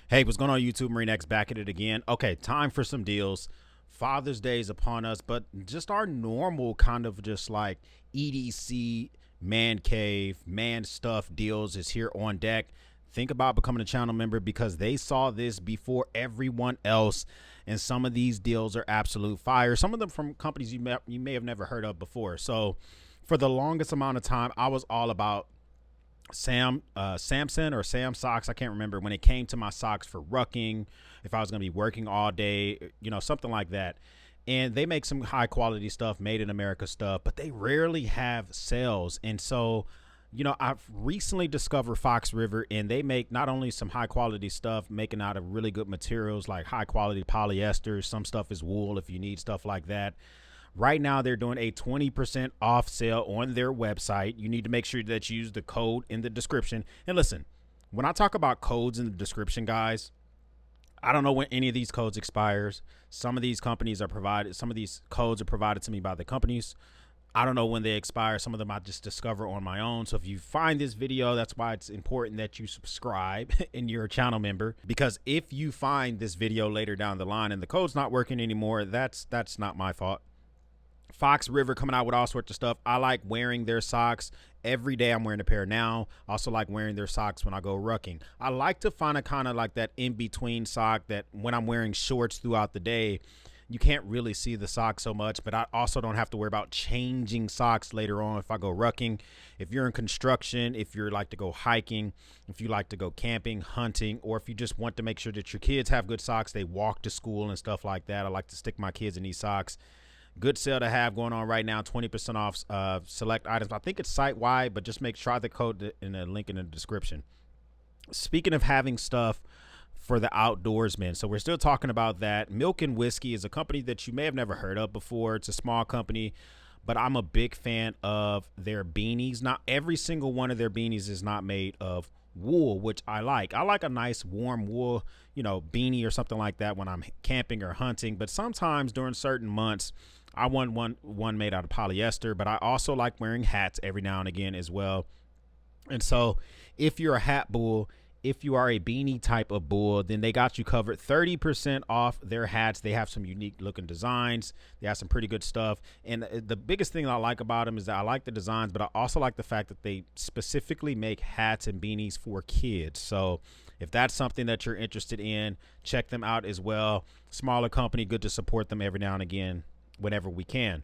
Hey, what's going on YouTube? Marine X back at it again. Okay, time for some deals. Father's Day is upon us, but just our normal kind of just like EDC, man cave, man stuff deals is here on deck. Think about becoming a channel member because they saw this before everyone else. And some of these deals are absolute fire. Some of them from companies you may have never heard of before. So for the longest amount of time, I was all about Samson or Sam socks. I can't remember when it came to my socks for rucking, if I was going to be working all day, something like that. And they make some high quality stuff, made in America stuff, but they rarely have sales. And so, I've recently discovered Fox River, and they make not only some high quality stuff, making out of really good materials like high quality polyester. Some stuff is wool if you need stuff like that. Right now, they're doing a 20% off sale on their website. You need to make sure that you use the code in the description. And listen, when I talk about codes in the description, guys, I don't know when any of these codes expires. Some of these companies are provided. Some of these codes are provided to me by the companies. I don't know when they expire. Some of them I just discover on my own. So if you find this video, that's why it's important that you subscribe and you're a channel member, because if you find this video later down the line and the code's not working anymore, that's not my fault. Fox River coming out with all sorts of stuff. I like wearing their socks every day. I'm wearing a pair now. I also like wearing their socks when I go rucking. I like to find a kind of like that in-between sock that when I'm wearing shorts throughout the day, you can't really see the sock so much, but I also don't have to worry about changing socks later on if I go rucking. If you're in construction, if you like to go hiking, if you like to go camping, hunting, or if you just want to make sure that your kids have good socks, they walk to school and stuff like that. I like to stick my kids in these socks. Good sale to have going on right now, 20% off select items. I think it's site-wide, but just try the code in the link in the description. Speaking of having stuff for the outdoorsmen, so we're still talking about that. Milk and Whiskey is a company that you may have never heard of before. It's a small company, but I'm a big fan of their beanies. Not every single one of their beanies is not made of wool, which I like. I like a nice warm wool, beanie or something like that when I'm camping or hunting. But sometimes during certain months, I want one made out of polyester, but I also like wearing hats every now and again as well. And so if you're a hat bull, if you are a beanie type of bull, then they got you covered. 30% off their hats. They have some unique looking designs. They have some pretty good stuff. And the biggest thing I like about them is that I like the designs, but I also like the fact that they specifically make hats and beanies for kids. So if that's something that you're interested in, check them out as well. Smaller company, good to support them every now and again whenever we can.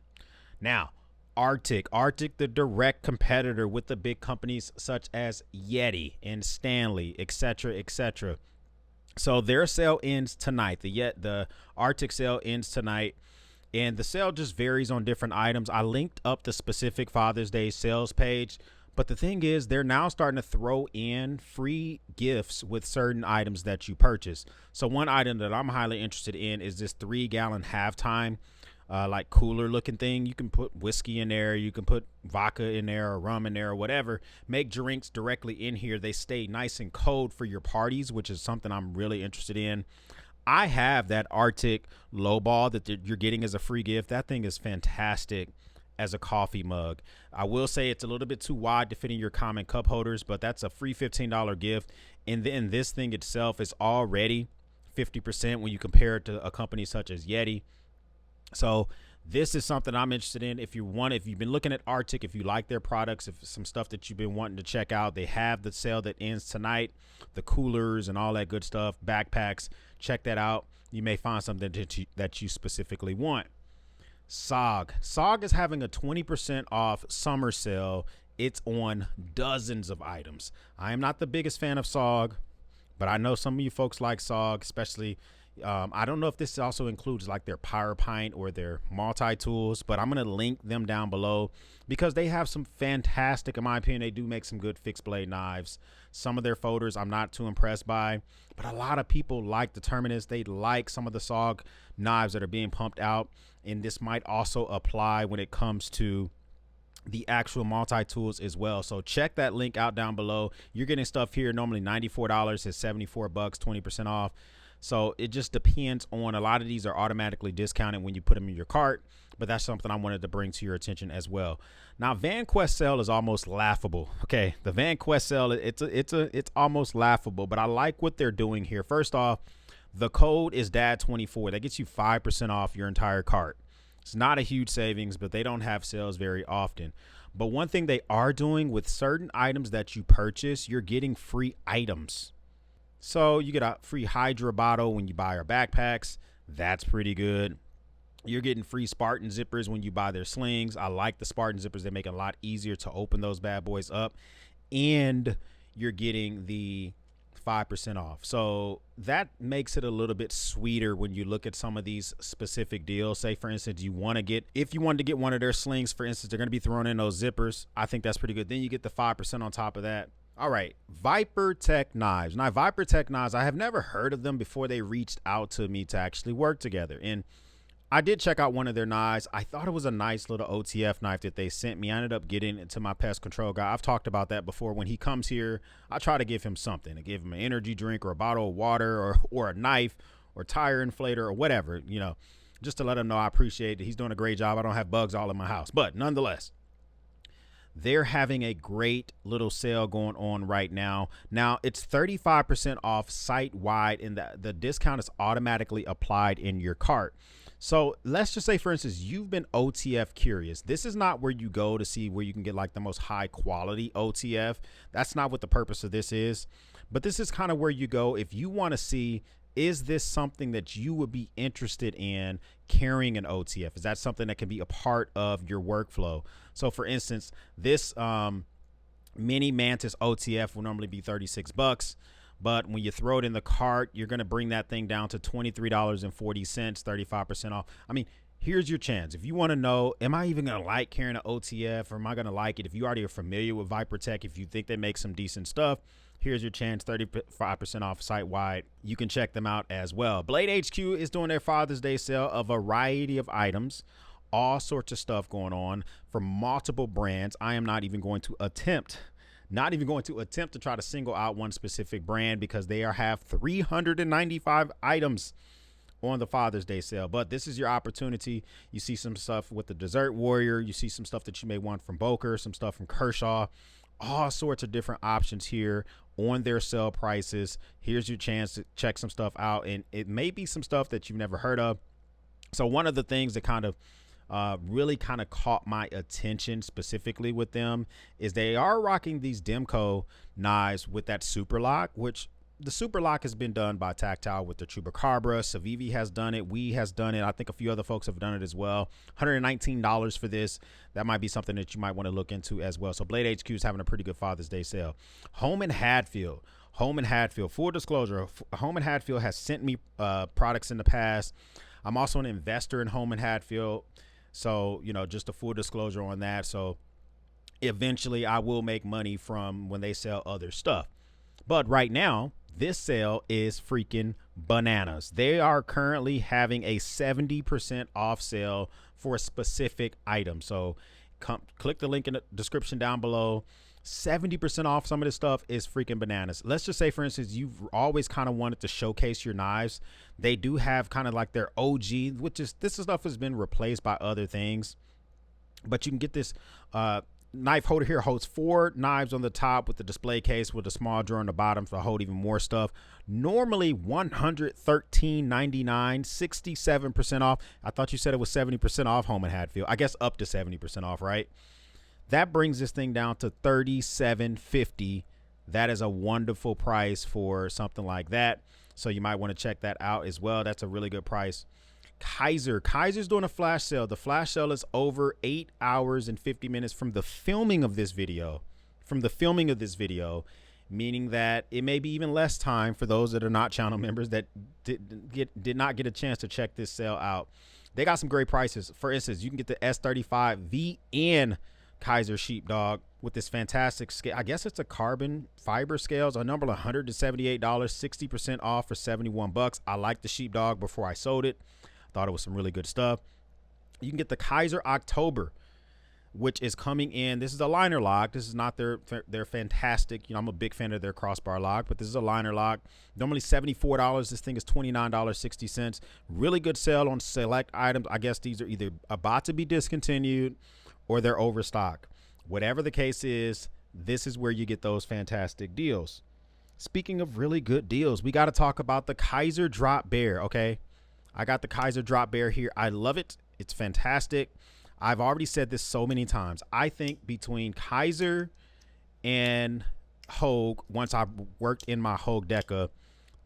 Now, Arctic, the direct competitor with the big companies such as Yeti and Stanley, etc. So their sale ends tonight. The Arctic sale ends tonight, and the sale just varies on different items. I linked up the specific Father's Day sales page, but the thing is, they're now starting to throw in free gifts with certain items that you purchase. So one item that I'm highly interested in is this 3-gallon halftime like cooler looking thing. You can put whiskey in there, you can put vodka in there or rum in there or whatever. Make drinks directly in here. They stay nice and cold for your parties, which is something I'm really interested in. I have that Arctic lowball that you're getting as a free gift. That thing is fantastic as a coffee mug. I will say it's a little bit too wide to fit in your common cup holders, but that's a free $15 gift. And then this thing itself is already 50% when you compare it to a company such as Yeti. So this is something I'm interested in. If you've been looking at Arctic, if you like their products, if some stuff that you've been wanting to check out, they have the sale that ends tonight, the coolers and all that good stuff, backpacks, check that out. You may find something that you specifically want. SOG is having a 20% off summer sale. It's on dozens of items. I am not the biggest fan of SOG, but I know some of you folks like SOG, especially I don't know if this also includes like their Power Pint or their multi-tools, but I'm going to link them down below because they have some fantastic, in my opinion, they do make some good fixed blade knives. Some of their folders I'm not too impressed by, but a lot of people like the Terminus. They like some of the SOG knives that are being pumped out. And this might also apply when it comes to the actual multi-tools as well. So check that link out down below. You're getting stuff here normally $94, is $74, 20% off. So it just depends on, a lot of these are automatically discounted when you put them in your cart, but that's something I wanted to bring to your attention as well. Now, VanQuest sale is almost laughable. Okay, the VanQuest sale, it's almost laughable, but I like what they're doing here. First off, the code is DAD24. That gets you 5% off your entire cart. It's not a huge savings, but they don't have sales very often. But one thing they are doing with certain items that you purchase, you're getting free items. So you get a free Hydra bottle when you buy our backpacks. That's pretty good. You're getting free Spartan zippers when you buy their slings. I like the Spartan zippers. They make it a lot easier to open those bad boys up. And you're getting the 5% off. So that makes it a little bit sweeter when you look at some of these specific deals. Say, for instance, if you wanted to get one of their slings, for instance, they're going to be throwing in those zippers. I think that's pretty good. Then you get the 5% on top of that. All right, Viper Tech knives. Now, Viper Tech knives, I have never heard of them before they reached out to me to actually work together. And I did check out one of their knives. I thought it was a nice little OTF knife that they sent me. I ended up getting it to my pest control guy. I've talked about that before. When he comes here, I try to give him something. I give him an energy drink or a bottle of water or a knife or tire inflator or whatever, just to let him know I appreciate it. He's doing a great job. I don't have bugs all in my house. But nonetheless, they're having a great little sale going on right now. Now, it's 35% off site-wide, and the discount is automatically applied in your cart. So let's just say, for instance, you've been OTF curious. This is not where you go to see where you can get like the most high quality OTF. That's not what the purpose of this is. But this is kind of where you go if you want to see, is this something that you would be interested in carrying an OTF? Is that something that can be a part of your workflow? So for instance, this mini Mantis OTF will normally be $36. But when you throw it in the cart, you're going to bring that thing down to $23.40, 35% off. I mean, here's your chance. If you want to know, am I even going to like carrying an OTF, or am I going to like it? If you already are familiar with Viper Tech, if you think they make some decent stuff, here's your chance, 35% off site-wide. You can check them out as well. Blade HQ is doing their Father's Day sale, a variety of items, all sorts of stuff going on from multiple brands. I am not even going to attempt to try to single out one specific brand because they have 395 items on the Father's Day sale. But this is your opportunity. You see some stuff with the Desert Warrior. You see some stuff that you may want from Boker, some stuff from Kershaw, all sorts of different options here on their sale prices. Here's your chance to check some stuff out, and it may be some stuff that you've never heard of. So one of the things that kind of really kind of caught my attention specifically with them is they are rocking these Demco knives with that super lock, which the super lock has been done by Tactile with the Chupacabra. Savivi has done it. We has done it. I think a few other folks have done it as well. $119 for this. That might be something that you might want to look into as well. So Blade HQ is having a pretty good Father's Day sale. Home and Hatfield, full disclosure, Home and Hatfield has sent me products in the past. I'm also an investor in Home and Hatfield. So, just a full disclosure on that. So eventually I will make money from when they sell other stuff. But right now, this sale is freaking bananas. They are currently having a 70% off sale for a specific item. So click the link in the description down below. 70% off some of this stuff is freaking bananas. Let's just say, for instance, you've always kind of wanted to showcase your knives. They do have kind of like their OG, which is, this stuff has been replaced by other things. But you can get this knife holder here. Holds 4 knives on the top with the display case with a small drawer on the bottom to hold even more stuff. Normally $113.99, 67% off. I thought you said it was 70% off, Home and Hatfield. I guess up to 70% off, right? That brings this thing down to $37.50. That is a wonderful price for something like that. So you might want to check that out as well. That's a really good price. Kaiser's doing a flash sale. The flash sale is over 8 hours and 50 minutes from the filming of this video. Meaning that it may be even less time for those that are not channel members that did not get a chance to check this sale out. They got some great prices. For instance, you can get the S35 VN Kaiser Sheepdog with this fantastic scale. I guess it's a carbon fiber scales. A number $178, 60% off for $71. I liked the Sheepdog before I sold it. Thought it was some really good stuff. You can get the Kaiser October. which is coming in. This is a liner lock. This is not their fantastic. I'm a big fan of their crossbar lock, but this is a liner lock. Normally $74. This thing is $29.60. Really good sale on select items. I guess these are either about to be discontinued or they're overstock. Whatever the case is, this is where you get those fantastic deals. Speaking of really good deals, we got to talk about the Kaiser Drop Bear. Okay, I got the Kaiser Drop Bear here. I love it. It's fantastic. I've already said this so many times. I think between Kaiser and Hogue, once I worked in my Hogue Deca,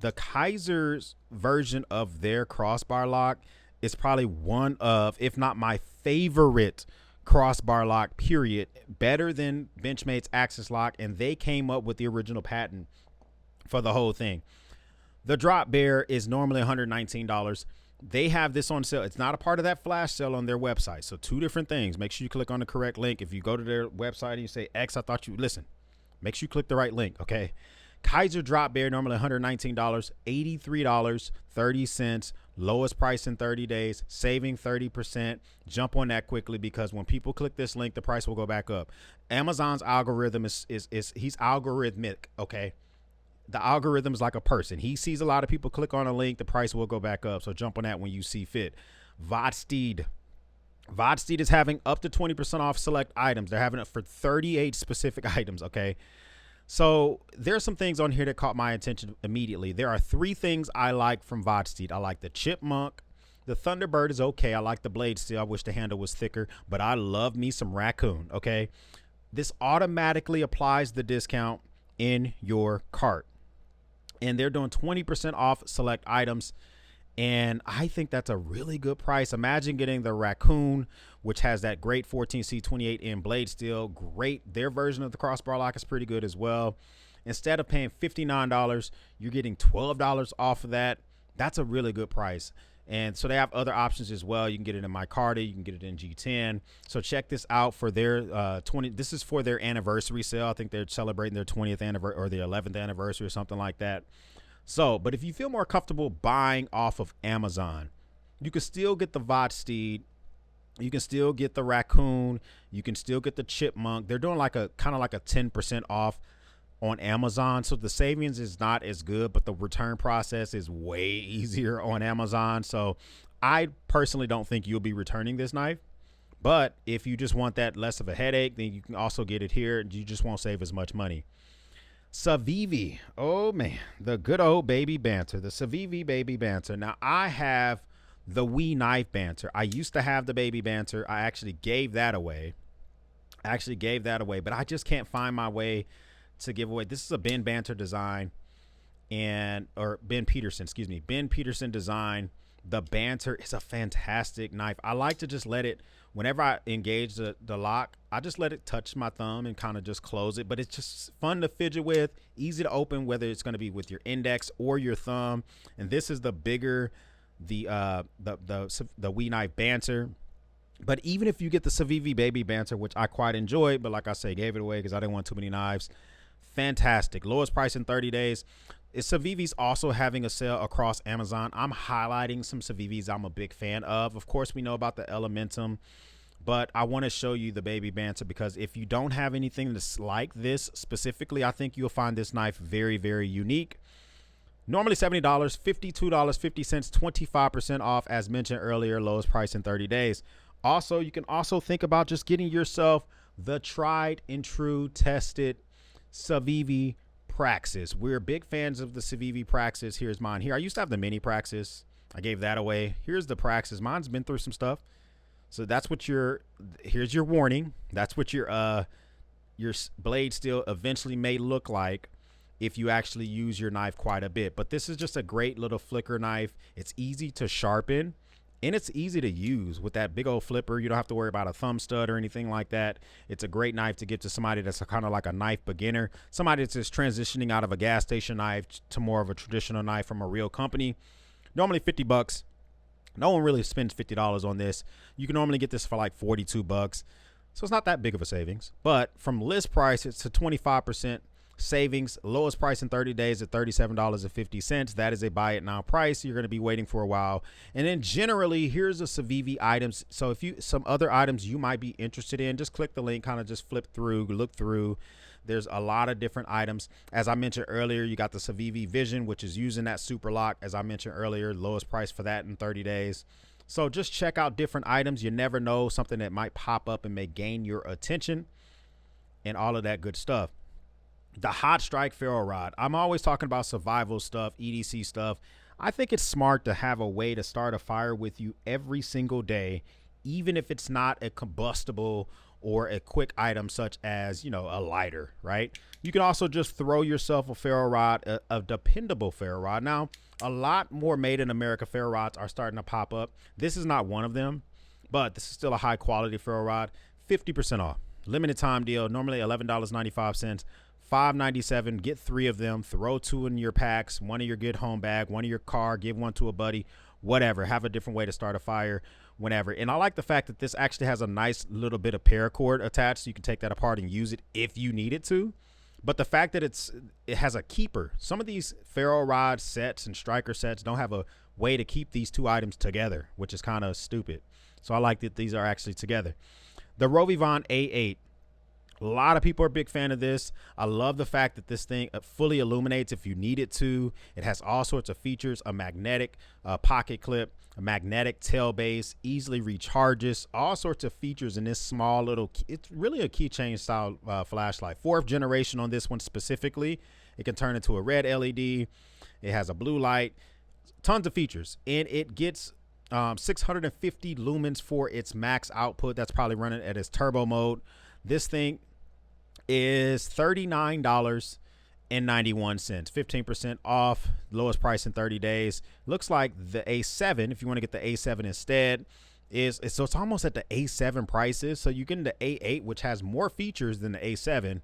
the Kaiser's version of their crossbar lock is probably one of, if not my favorite crossbar lock, period. Better than Benchmade's Axis lock, and they came up with the original patent for the whole thing. The Drop Bear is normally $119. They have this on sale. It's not a part of that flash sale on their website. So two different things. Make sure you click on the correct link. If you go to their website and you say X, I thought you listen. Make sure you click the right link. Okay. Kaiser Drop Bear, normally $119, $83.30. Lowest price in 30 days, saving 30%. Jump on that quickly, because when people click this link, the price will go back up. Amazon's algorithm is he's algorithmic. Okay. The algorithm is like a person. He sees a lot of people click on a link, the price will go back up. So jump on that when you see fit. Vodsteed is having up to 20% off select items. They're having it for 38 specific items. Okay. So there's some things on here that caught my attention immediately. There are 3 things I like from Vodsteed. I like the Chipmunk. The Thunderbird is okay. I like the blade steel. I wish the handle was thicker, but I love me some Raccoon. Okay. This automatically applies the discount in your cart. And they're doing 20% off select items. And I think that's a really good price. Imagine getting the Raccoon, which has that great 14C 28N blade steel. Great. Their version of the crossbar lock is pretty good as well. Instead of paying $59, you're getting $12 off of that. That's a really good price. And so they have other options as well. You can get it in micarta, you can get it in G10. So check this out for their this is for their anniversary sale. I think they're celebrating their 20th anniversary or their 11th anniversary or something like that. So, but if you feel more comfortable buying off of Amazon, you can still get the Vodsteed, you can still get the Raccoon, you can still get the Chipmunk. They're doing like a kind of like a 10% off on Amazon. So the savings is not as good, but the return process is way easier on Amazon. So I personally don't think you'll be returning this knife, but if you just want that less of a headache, then you can also get it here. You just won't save as much money. Civivi. Oh man, the good old baby banter, the Civivi baby banter. Now I have the Wee knife banter. I used to have the baby banter. I actually gave that away. But I just can't find my way to give away. This is a Ben Banter design, or Ben Peterson, excuse me. Ben Peterson design. The Banter is a fantastic knife. I like to just let it, whenever I engage the lock, I just let it touch my thumb and kind of just close it. But it's just fun to fidget with, easy to open, whether it's going to be with your index or your thumb. And this is the bigger, the Wee knife Banter. But even if you get the Civivi baby Banter, which I quite enjoyed, but like I say, gave it away because I didn't want too many knives. Fantastic. Lowest price in 30 days. Civivi's also having a sale across Amazon. I'm highlighting some Civivis I'm a big fan of. Of course, we know about the Elementum, but I want to show you the baby Banter because if you don't have anything that's like this specifically, I think you'll find this knife very, very unique. Normally $70, $52.50, 25% off, as mentioned earlier, lowest price in 30 days. Also, you can also think about just getting yourself the tried and true tested Civivi Praxis. We're big fans of the Civivi Praxis. Here's mine here. I used to have the mini Praxis. I gave that away. Here's the Praxis. Mine's been through some stuff. So that's what here's your warning. That's what your blade steel eventually may look like if you actually use your knife quite a bit. But this is just a great little flicker knife. It's easy to sharpen. And it's easy to use with that big old flipper. You don't have to worry about a thumb stud or anything like that. It's a great knife to give to somebody that's kind of like a knife beginner. Somebody that's just transitioning out of a gas station knife to more of a traditional knife from a real company. Normally $50. No one really spends $50 on this. You can normally get this for like $42. So it's not that big of a savings. But from list price, it's a 25% savings. Lowest price in 30 days at $37.50. That is a buy it now price. You're going to be waiting for a while. And then generally, here's a Civivi items. So if you some other items you might be interested in, just click the link, kind of just flip through, look through. There's a lot of different items. As I mentioned earlier, you got the Civivi Vision, which is using that super lock. As I mentioned earlier, lowest price for that in 30 days. So just check out different items. You never know, something that might pop up and may gain your attention and all of that good stuff. The Hot Strike ferro rod. I'm always talking about survival stuff, EDC stuff. I think it's smart to have a way to start a fire with you every single day, even if it's not a combustible or a quick item such as, a lighter, right? You can also just throw yourself a ferro rod, a dependable ferro rod. Now, a lot more made in America ferro rods are starting to pop up. This is not one of them, but this is still a high quality ferro rod. 50% off. Limited time deal, normally $11.95. $5.97. Get 3 of them. Throw 2 in your packs. 1 in your get home bag. 1 in your car. Give 1 to a buddy. Whatever. Have a different way to start a fire whenever. And I like the fact that this actually has a nice little bit of paracord attached, so you can take that apart and use it if you need it to. But the fact that it has a keeper. Some of these ferro rod sets and striker sets don't have a way to keep these 2 items together, which is kind of stupid. So I like that these are actually together. The Rovivon A8. A lot of people are a big fan of this. I love the fact that this thing fully illuminates if you need it to. It has all sorts of features, a magnetic pocket clip, a magnetic tail base, easily recharges, all sorts of features in this small little, it's really a keychain style flashlight. 4th generation on this one specifically. It can turn into a red LED. It has a blue light, tons of features. And it gets 650 lumens for its max output. That's probably running at its turbo mode. This thing is $39.91, 15% off, lowest price in 30 days. Looks like the A7, if you want to get the A7 instead, so it's almost at the A7 prices. So you get the A8, which has more features than the A7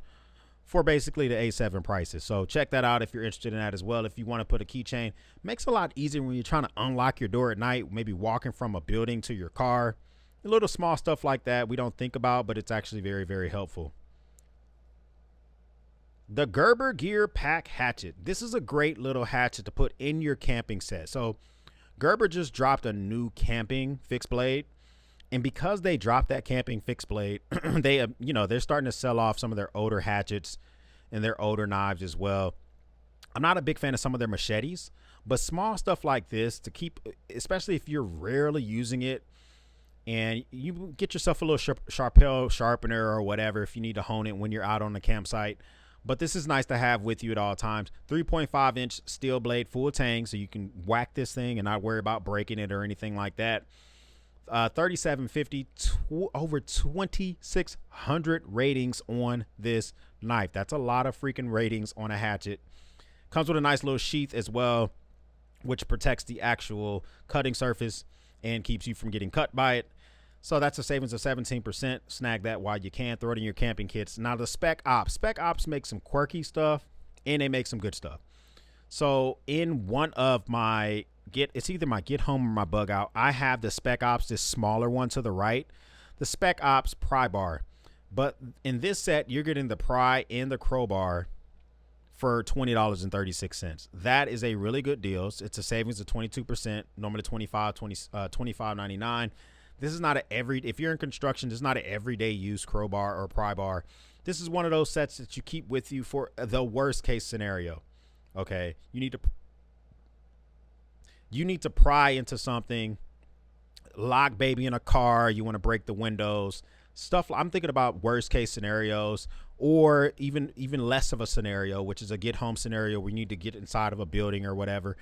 for basically the A7 prices. So check that out if you're interested in that as well. If you want to put a keychain, makes it a lot easier when you're trying to unlock your door at night, maybe walking from a building to your car. A little small stuff like that we don't think about, but it's actually very, very helpful. The Gerber Gear Pack Hatchet. This is a great little hatchet to put in your camping set. So Gerber just dropped a new camping fixed blade. And because they dropped that camping fixed blade, they're starting to sell off some of their older hatchets and their older knives as well. I'm not a big fan of some of their machetes, but small stuff like this to keep, especially if you're rarely using it, and you get yourself a little Sharpel sharpener or whatever if you need to hone it when you're out on the campsite. But this is nice to have with you at all times. 3.5-inch steel blade, full tang, so you can whack this thing and not worry about breaking it or anything like that. $37.50, over 2,600 ratings on this knife. That's a lot of freaking ratings on a hatchet. Comes with a nice little sheath as well, which protects the actual cutting surface and keeps you from getting cut by it. So that's a savings of 17%. Snag that while you can. Throw it in your camping kits. Now the Spec Ops. Spec Ops makes some quirky stuff, and they make some good stuff. So in one of my it's either my Get Home or my Bug Out, I have the Spec Ops, this smaller one to the right, the Spec Ops pry bar. But in this set, you're getting the pry and the crowbar for $20.36. That is a really good deal. It's a savings of 22%, normally $25.99. This is not if you're in construction, this is not an everyday use crowbar or pry bar. This is one of those sets that you keep with you for the worst case scenario. Okay. You need to pry into something, lock baby in a car. You want to break the windows, stuff. I'm thinking about worst case scenarios, or even less of a scenario, which is a get home scenario where you need to get inside of a building or whatever.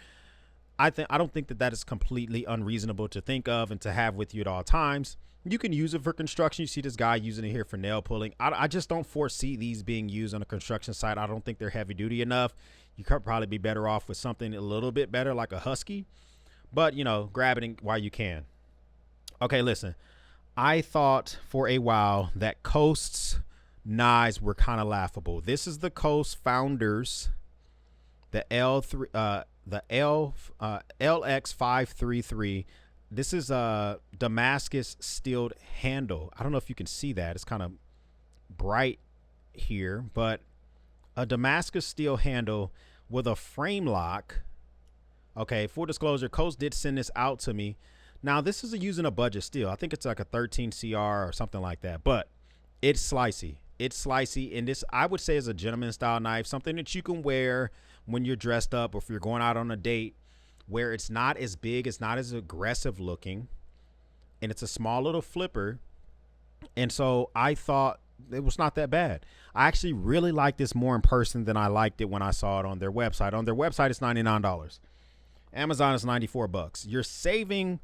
I don't think that is completely unreasonable to think of and to have with you at all times. You can use it for construction. You see this guy using it here for nail pulling. I just don't foresee these being used on a construction site. I don't think they're heavy duty enough. You could probably be better off with something a little bit better like a Husky, but grab it while you can. Okay, listen, I thought for a while that Coast's knives were kind of laughable. This is the Coast Founders, the LX533. This is a Damascus steeled handle. I don't know if you can see that. It's kind of bright here, but a Damascus steel handle with a frame lock. Okay, full disclosure, Coast did send this out to me. Now, this is using a budget steel. I think it's like a 13 CR or something like that, but it's slicey. It's slicey, and this, I would say, is a gentleman style knife, something that you can wear when you're dressed up or if you're going out on a date, where it's not as big, it's not as aggressive looking, and it's a small little flipper. And so I thought it was not that bad. I actually really like this more in person than I liked it when I saw it on their website. On their website, it's $99. Amazon is $94. You're saving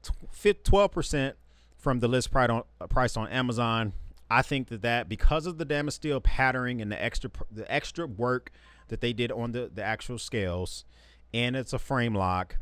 12% from the list price on Amazon. I think that because of the damage steel patterning and the extra work that they did on the actual scales, and it's a frame lock,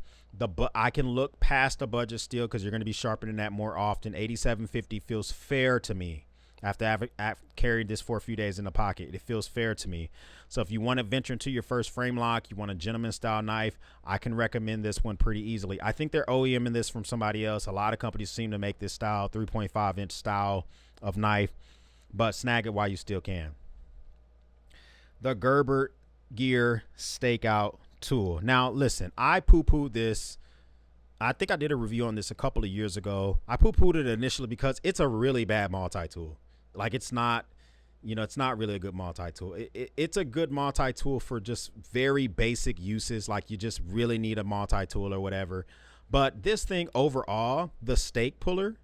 I can look past a budget steel because you're going to be sharpening that more often. $87.50 feels fair to me. After I've carried this for a few days in the pocket, it feels fair to me. So if you want to venture into your first frame lock, you want a gentleman style knife, I can recommend this one pretty easily. I think they're OEMing this from somebody else. A lot of companies seem to make this style, 3.5 inch style of knife, but snag it while you still can. The Gerber Gear Stakeout Tool. Now listen, I poo-pooed this. I think I did a review on this a couple of years ago. I poo-pooed it initially because it's a really bad multi-tool. Like, it's not, it's not really a good multi-tool. It's a good multi-tool for just very basic uses, like you just really need a multi-tool or whatever. But this thing overall, the stake puller,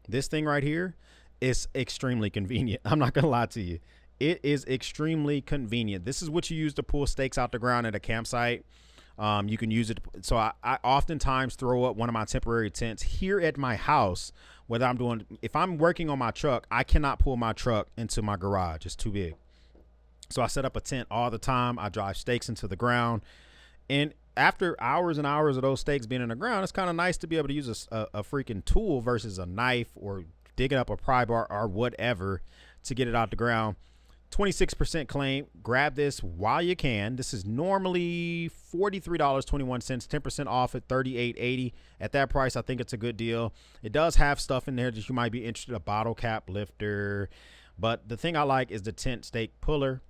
this thing right here, is extremely convenient. I'm not gonna lie to you. It is extremely convenient. This is what you use to pull stakes out the ground at a campsite. You can use it. So I oftentimes throw up one of my temporary tents here at my house. If I'm working on my truck, I cannot pull my truck into my garage. It's too big. So I set up a tent all the time. I drive stakes into the ground. And after hours and hours of those stakes being in the ground, it's kind of nice to be able to use a freaking tool versus a knife or digging up a pry bar or whatever to get it out the ground. 26% claim. Grab this while you can. This is normally $43.21, 10% off at $38.80. At that price, I think it's a good deal. It does have stuff in there that you might be interested in, a bottle cap lifter. But the thing I like is the tent stake puller.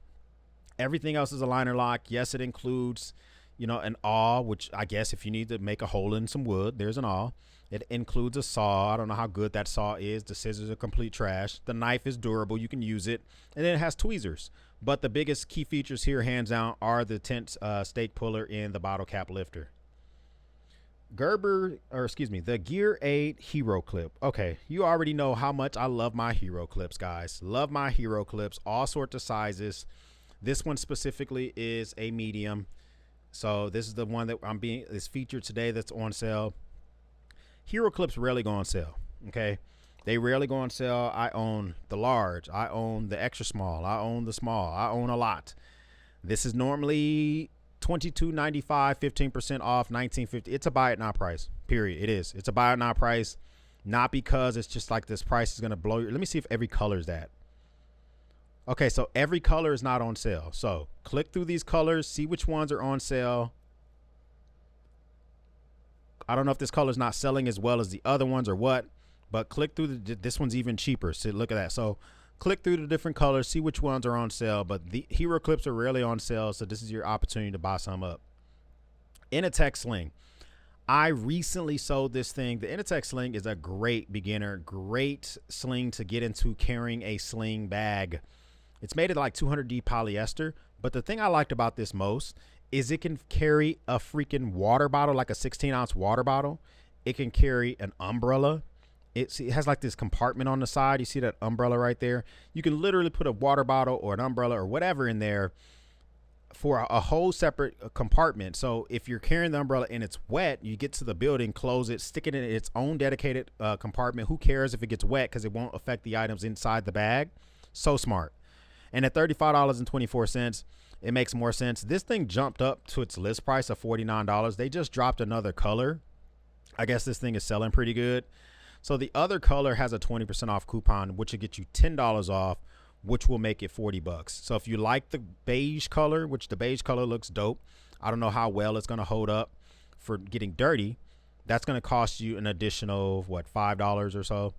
Everything else is a liner lock. Yes, it includes, an awl, which I guess if you need to make a hole in some wood, there's an awl. It includes a saw. I don't know how good that saw is. The scissors are complete trash. The knife is durable. You can use it. And then it has tweezers. But the biggest key features here, hands down, are the tent stake puller and the bottle cap lifter. The Gear Aid Hero Clip. Okay, you already know how much I love my Hero Clips, guys. Love my Hero Clips, all sorts of sizes. This one specifically is a medium. So this is the one that is featured today that's on sale. Hero Clips rarely go on sale. Okay, they rarely go on sale. I own the large, I own the extra small, I own the small, I own a lot. This is normally $22.95, 15% off, $19.50. It's a buy it now price, period. It is. It's a buy it now price, not because it's just like this price is gonna blow your. Let me see if every color is that. Okay, so every color is not on sale. So click through these colors, see which ones are on sale. I don't know if this color is not selling as well as the other ones or what, but click through this one's even cheaper. So look at that. So click through the different colors, see which ones are on sale, but the Hero Clips are rarely on sale. So this is your opportunity to buy some up. Inatech Sling. I recently sold this thing. The Inatech Sling is a great beginner, great sling to get into carrying a sling bag. It's made of like 200D polyester, but the thing I liked about this most is it can carry a freaking water bottle, like a 16-ounce water bottle. It can carry an umbrella. It has like this compartment on the side. You see that umbrella right there? You can literally put a water bottle or an umbrella or whatever in there for a whole separate compartment. So if you're carrying the umbrella and it's wet, you get to the building, close it, stick it in its own dedicated compartment. Who cares if it gets wet because it won't affect the items inside the bag? So smart. And at $35.24, it makes more sense. This thing jumped up to its list price of $49. They just dropped another color. I guess this thing is selling pretty good. So the other color has a 20% off coupon, which will get you $10 off, which will make it $40. So if you like the beige color, which the beige color looks dope, I don't know how well it's going to hold up for getting dirty. That's going to cost you an additional, $5 or so.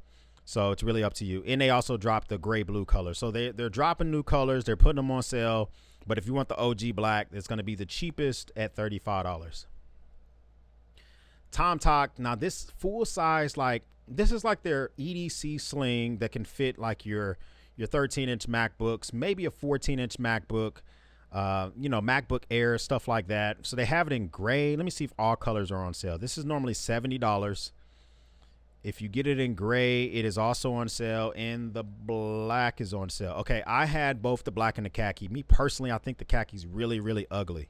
So it's really up to you. And they also dropped the gray blue color. So they're dropping new colors. They're putting them on sale. But if you want the OG black, it's going to be the cheapest at $35. Tom Talk. Now this full size, like this is like their EDC sling that can fit like your 13-inch MacBooks, maybe a 14-inch MacBook, MacBook Air, stuff like that. So they have it in gray. Let me see if all colors are on sale. This is normally $70. If you get it in gray, it is also on sale, and the black is on sale. Okay, I had both the black and the khaki. Me personally, I think the khaki's really, really ugly.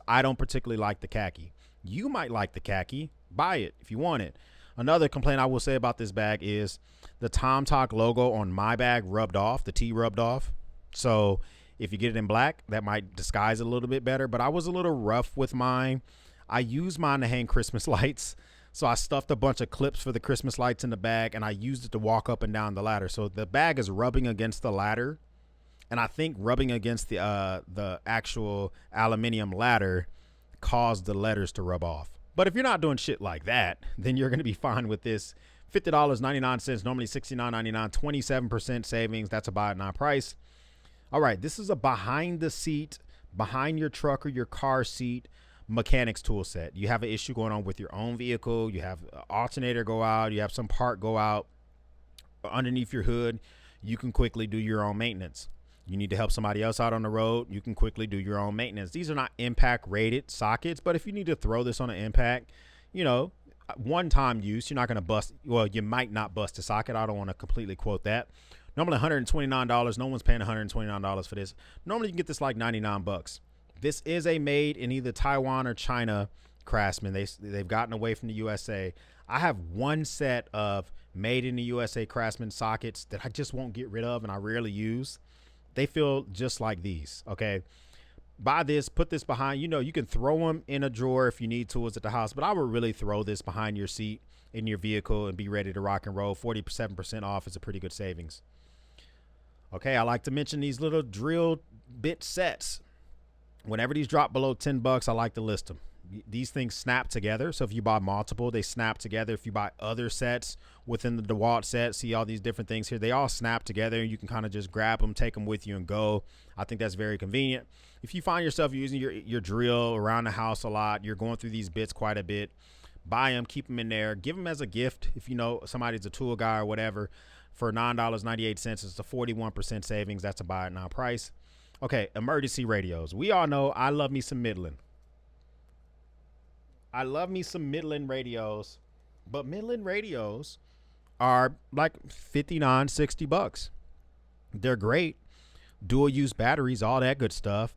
I don't particularly like the khaki. You might like the khaki. Buy it if you want it. Another complaint I will say about this bag is the Tom Talk logo on my bag rubbed off. The T rubbed off. So if you get it in black, that might disguise it a little bit better. But I was a little rough with mine. I used mine to hang Christmas lights. So I stuffed a bunch of clips for the Christmas lights in the bag, and I used it to walk up and down the ladder. So the bag is rubbing against the ladder, and I think rubbing against the actual aluminium ladder caused the letters to rub off. But if you're not doing shit like that, then you're going to be fine with this. $50.99, normally $69.99, 27% savings. That's a buy at now price. All right, this is a behind the seat, behind your truck or your car seat mechanics tool set. You have an issue going on with your own vehicle, you have an alternator go out, you have some part go out underneath your hood, you can quickly do your own maintenance. You need to help somebody else out on the road, you can quickly do your own maintenance. These are not impact rated sockets, but if you need to throw this on an impact, one time use, you're not going to bust, well, you might not bust a socket. I don't want to completely quote that. Normally $129, no one's paying $129 for this. Normally you can get this like $99. This is a made in either Taiwan or China Craftsman. They've gotten away from the USA. I have one set of made in the USA Craftsman sockets that I just won't get rid of and I rarely use. They feel just like these. Okay. Buy this, put this behind, you can throw them in a drawer if you need tools at the house, but I would really throw this behind your seat in your vehicle and be ready to rock and roll. 47% off is a pretty good savings. Okay. I like to mention these little drill bit sets. Whenever these drop below $10, I like to list them. These things snap together. So if you buy multiple, they snap together. If you buy other sets within the DeWalt set, see all these different things here, they all snap together and you can kind of just grab them, take them with you and go. I think that's very convenient. If you find yourself using your drill around the house a lot, you're going through these bits quite a bit, buy them, keep them in there, give them as a gift. If you know somebody's a tool guy or whatever, for $9.98, it's a 41% savings. That's a buy at now price. Okay, emergency radios. We all know I love me some Midland. I love me some Midland radios, but Midland radios are like $59, $60. They're great. Dual use batteries, all that good stuff.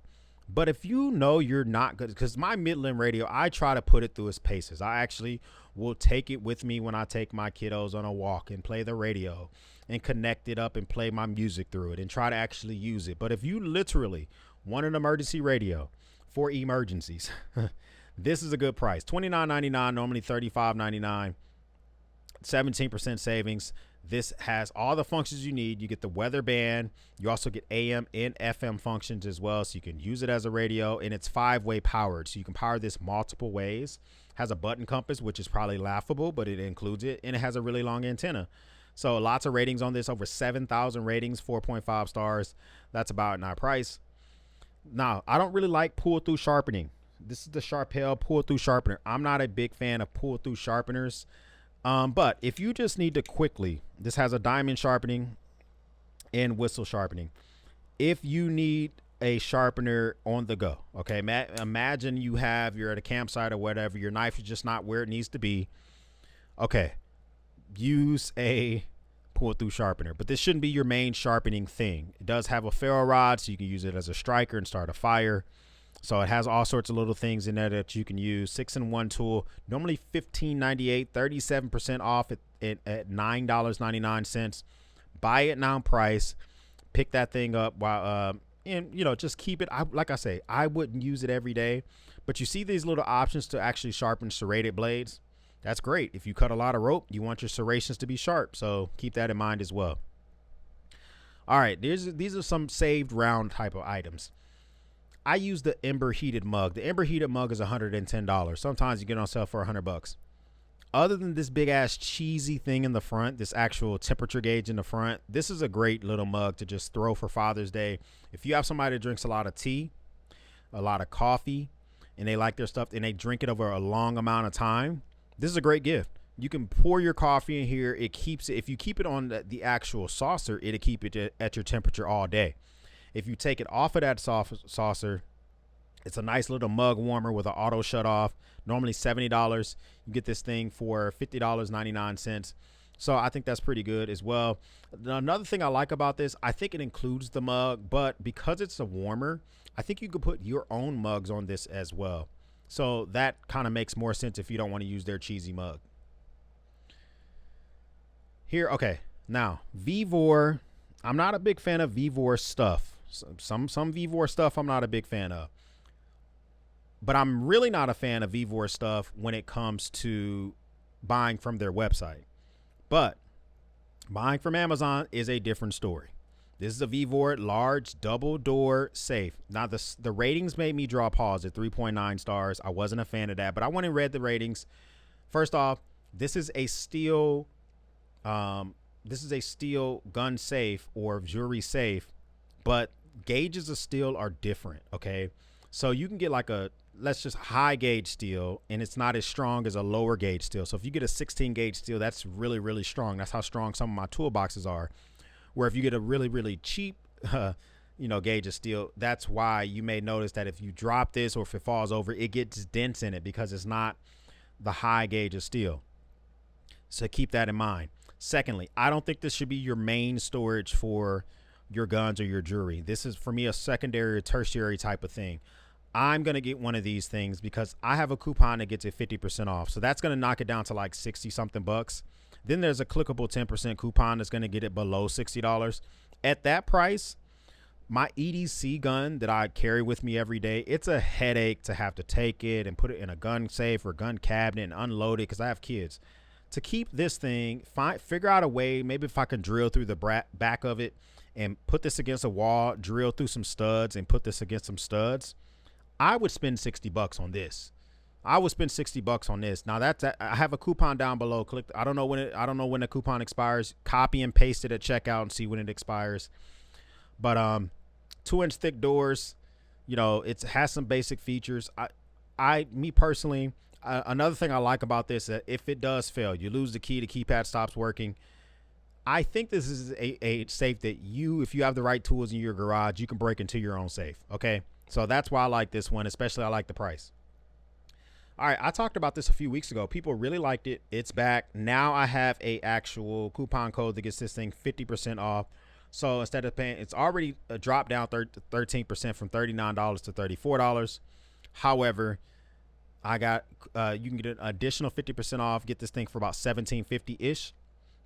But if you know you're not good, because my Midland radio, I try to put it through its paces. I actually will take it with me when I take my kiddos on a walk and play the radio and connect it up and play my music through it and try to actually use it. But if you literally want an emergency radio for emergencies, this is a good price. $29.99, normally $35.99, 17% savings. This has all the functions you need. You get the weather band. You also get AM and FM functions as well, so you can use it as a radio, and it's 5-way powered, so you can power this multiple ways. Has a button compass, which is probably laughable, but it includes it, and it has a really long antenna. So lots of ratings on this, over 7,000 ratings, 4.5 stars. That's about our price. Now, I don't really like pull-through sharpening. This is the Sharpel pull-through sharpener. I'm not a big fan of pull-through sharpeners. But if you just need to quickly, this has a diamond sharpening and whistle sharpening. If you need a sharpener on the go, okay, imagine you're at a campsite or whatever, your knife is just not where it needs to be. Okay, use a pull-through sharpener, but this shouldn't be your main sharpening thing. It does have a ferro rod, so you can use it as a striker and start a fire. So it has all sorts of little things in there that you can use. 6-in-1 tool, normally $15.98, 37% off at $9.99. Buy it now price. Pick that thing up while and just keep it. Like I say, I wouldn't use it every day, but you see these little options to actually sharpen serrated blades. That's great. If you cut a lot of rope, you want your serrations to be sharp, so keep that in mind as well. All right, these are some saved round type of items. I use the Ember heated mug. The Ember heated mug is $110. Sometimes you get on sale for $100. Other than this big ass cheesy thing in the front, this actual temperature gauge in the front, this is a great little mug to just throw for Father's Day. If you have somebody that drinks a lot of tea, a lot of coffee, and they like their stuff and they drink it over a long amount of time, this is a great gift. You can pour your coffee in here. It keeps it, if you keep it on the actual saucer, it'll keep it at your temperature all day. If you take it off of that saucer, it's a nice little mug warmer with an auto shut off. Normally $70. You get this thing for $50.99. So I think that's pretty good as well. Another thing I like about this, I think it includes the mug, but because it's a warmer, I think you could put your own mugs on this as well. So that kind of makes more sense if you don't want to use their cheesy mug. Here, okay. Now, Vevor, I'm not a big fan of Vevor stuff. Some Vevor stuff I'm not a big fan of. But I'm really not a fan of Vevor stuff when it comes to buying from their website. But buying from Amazon is a different story. This is a Vevor large double door safe. Now the ratings made me draw pause at 3.9 stars. I wasn't a fan of that, but I went and read the ratings. First off, this is a steel gun safe or jewelry safe, but gauges of steel are different. Okay, so you can get like a, let's just high gauge steel, and it's not as strong as a lower gauge steel. So if you get a 16 gauge steel, that's really, really strong. That's how strong some of my toolboxes are. Where if you get a really, really cheap, gauge of steel, that's why you may notice that if you drop this or if it falls over, it gets dents in it because it's not the high gauge of steel. So keep that in mind. Secondly, I don't think this should be your main storage for your guns or your jewelry. This is, for me, a secondary or tertiary type of thing. I'm going to get one of these things because I have a coupon that gets it 50% off. So that's going to knock it down to like 60 something bucks. Then there's a clickable 10% coupon that's going to get it below $60. At that price, my EDC gun that I carry with me every day, it's a headache to have to take it and put it in a gun safe or gun cabinet and unload it because I have kids. To keep this thing, figure out a way, maybe if I can drill through the back of it and put this against a wall, drill through some studs and put this against some studs, I would spend $60 on this. I would spend $60 on this. Now I have a coupon down below. Click. I don't know when the coupon expires. Copy and paste it at checkout and see when it expires. But 2-inch thick doors. It has some basic features. Me personally, another thing I like about this, that if it does fail, you lose the key, the keypad stops working. I think this is a safe that if you have the right tools in your garage, you can break into your own safe. Okay, so that's why I like this one. Especially I like the price. All right, I talked about this a few weeks ago. People really liked it. It's back. Now I have a actual coupon code that gets this thing 50% off. So instead of paying, it's already dropped down 13% from $39 to $34. However, I got you can get an additional 50% off. Get this thing for about $17.50 ish.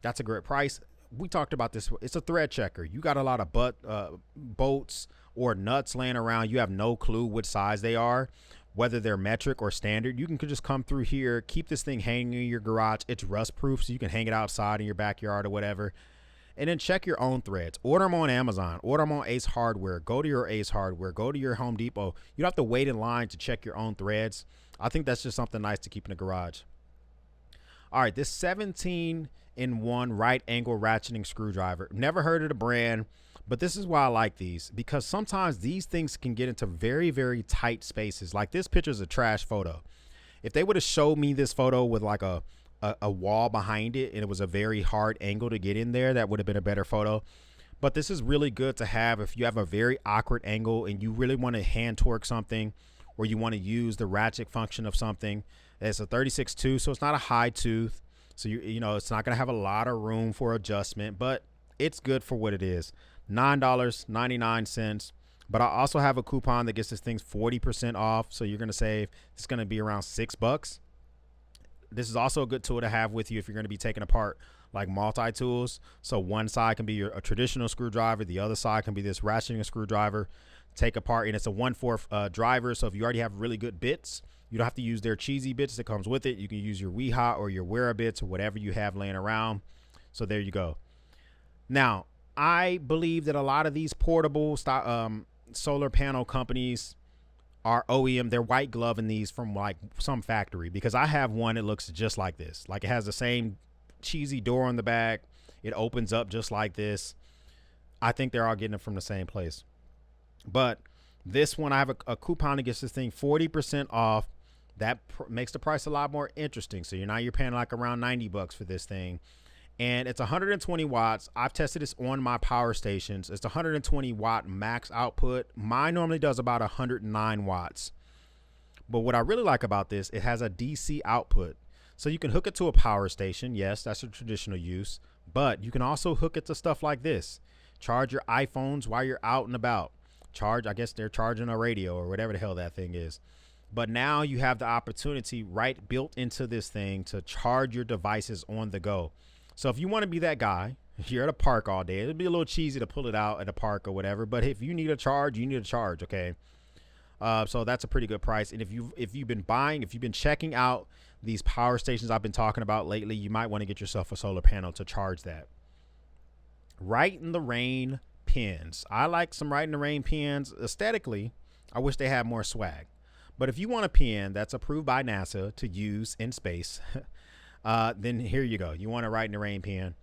That's a great price. We talked about this. It's a thread checker. You got a lot of bolts or nuts laying around. You have no clue what size they are, whether they're metric or standard. You can just come through here, keep this thing hanging in your garage. It's rust proof, so you can hang it outside in your backyard or whatever. And then check your own threads. Order them on Amazon. Order them on Ace Hardware. Go to your Ace Hardware. Go to your Home Depot. You don't have to wait in line to check your own threads. I think that's just something nice to keep in the garage. All right, this 17-in-1 right angle ratcheting screwdriver. Never heard of the brand, but this is why I like these, because sometimes these things can get into very, very tight spaces. Like this picture is a trash photo. If they would have showed me this photo with like a wall behind it and it was a very hard angle to get in there, that would have been a better photo. But this is really good to have if you have a very awkward angle and you really want to hand torque something, or you want to use the ratchet function of something. It's a 36.2, so it's not a high tooth. So it's not going to have a lot of room for adjustment, but it's good for what it is. $9.99. But I also have a coupon that gets this thing 40% off. So you're going to save. It's going to be around $6. This is also a good tool to have with you if you're going to be taking apart like multi-tools. So one side can be a traditional screwdriver. The other side can be this ratcheting screwdriver. Take apart, and it's a 1/4 driver. So if you already have really good bits, you don't have to use their cheesy bits that comes with it. You can use your Weeha or your Wera bits or whatever you have laying around. So there you go. Now, I believe that a lot of these portable solar panel companies are OEM. They're white gloving these from like some factory, because I have one that looks just like this. Like it has the same cheesy door on the back. It opens up just like this. I think they're all getting it from the same place. But this one, I have a coupon that gets this thing 40% off. That makes the price a lot more interesting. So you're paying like around $90 for this thing. And it's 120 watts. I've tested this on my power stations. It's 120 watt max output. Mine normally does about 109 watts. But what I really like about this, it has a DC output. So you can hook it to a power station. Yes, that's a traditional use. But you can also hook it to stuff like this. Charge your iPhones while you're out and about. Charge, I guess they're charging a radio or whatever the hell that thing is. But now you have the opportunity built into this thing to charge your devices on the go. So if you want to be that guy, you're at a park all day. It'll be a little cheesy to pull it out at a park or whatever. But if you need a charge, you need a charge. Okay. So that's a pretty good price. And if you've been checking out these power stations I've been talking about lately, you might want to get yourself a solar panel to charge that. Right in the rain pins. I like some right in the rain pins. Aesthetically, I wish they had more swag. But if you want a pin that's approved by NASA to use in space, then here you go. You want a right in the rain pin.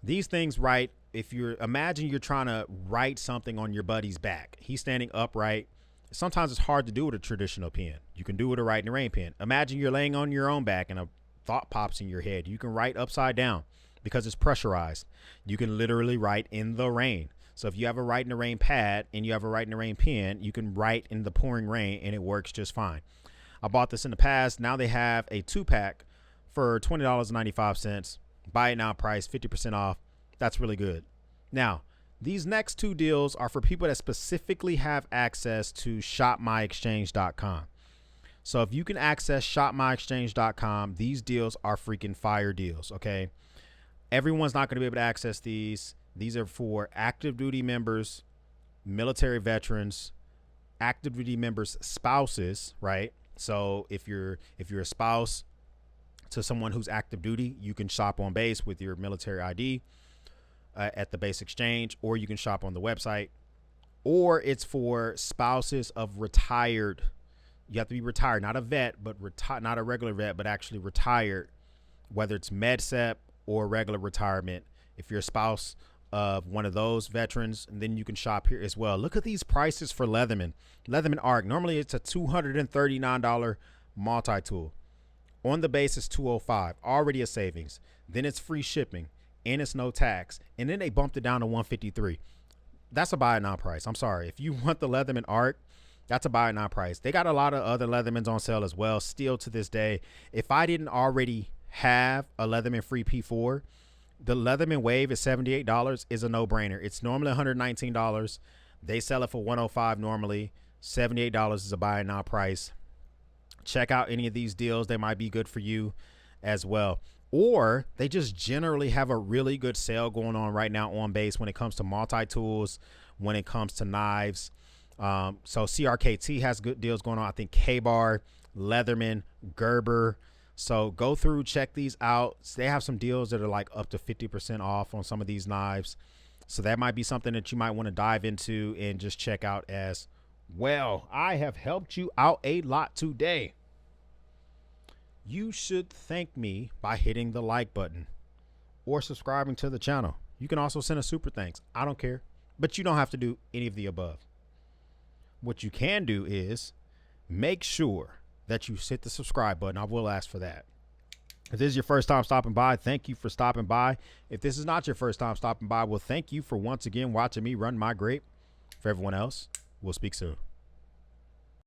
These things write, imagine you're trying to write something on your buddy's back. He's standing upright. Sometimes it's hard to do with a traditional pen. You can do with a right in the rain pen. Imagine you're laying on your own back and a thought pops in your head. You can write upside down because it's pressurized. You can literally write in the rain. So if you have a write in the rain pad and you have a write in the rain pen, you can write in the pouring rain and it works just fine. I bought this in the past. Now they have a 2-pack for $20.95. Buy it now price, 50% off. That's really good. Now, these next two deals are for people that specifically have access to shopmyexchange.com. So if you can access shopmyexchange.com, these deals are freaking fire deals, okay? Everyone's not going to be able to access these. These are for active duty members, military veterans, active duty members' spouses, right? So if you're a spouse to someone who's active duty, you can shop on base with your military ID at the base exchange, or you can shop on the website. Or it's for spouses of retired. You have to be retired, not a vet, but not a regular vet, but actually retired, whether it's MedSep or regular retirement. If you're a spouse of one of those veterans, and then you can shop here as well. Look at these prices for Leatherman Arc. Normally it's a $239 multi-tool. On the base is $205, already a savings. Then it's free shipping and it's no tax. And then they bumped it down to $153. That's a buy it now price. I'm sorry. If you want the Leatherman Arc, that's a buy it now price. They got a lot of other Leathermans on sale as well, still to this day. If I didn't already have a Leatherman Free P4, the Leatherman Wave is $78 is a no-brainer. It's normally $119. They sell it for $105 normally. $78 is a buy it now price. Check out any of these deals. They might be good for you as well. Or they just generally have a really good sale going on right now on base when it comes to multi-tools, when it comes to knives. So CRKT has good deals going on. I think K-Bar, Leatherman, Gerber. So go through, check these out. They have some deals that are like up to 50% off on some of these knives. So that might be something that you might want to dive into and just check out as well. I have helped you out a lot today. You should thank me by hitting the like button or subscribing to the channel. You can also send a super thanks. I don't care, but you don't have to do any of the above. What you can do is make sure that you hit the subscribe button. I will ask for that. If this is your first time stopping by, thank you for stopping by. If this is not your first time stopping by, well, thank you for once again watching me run my grape. For everyone else, we'll speak soon.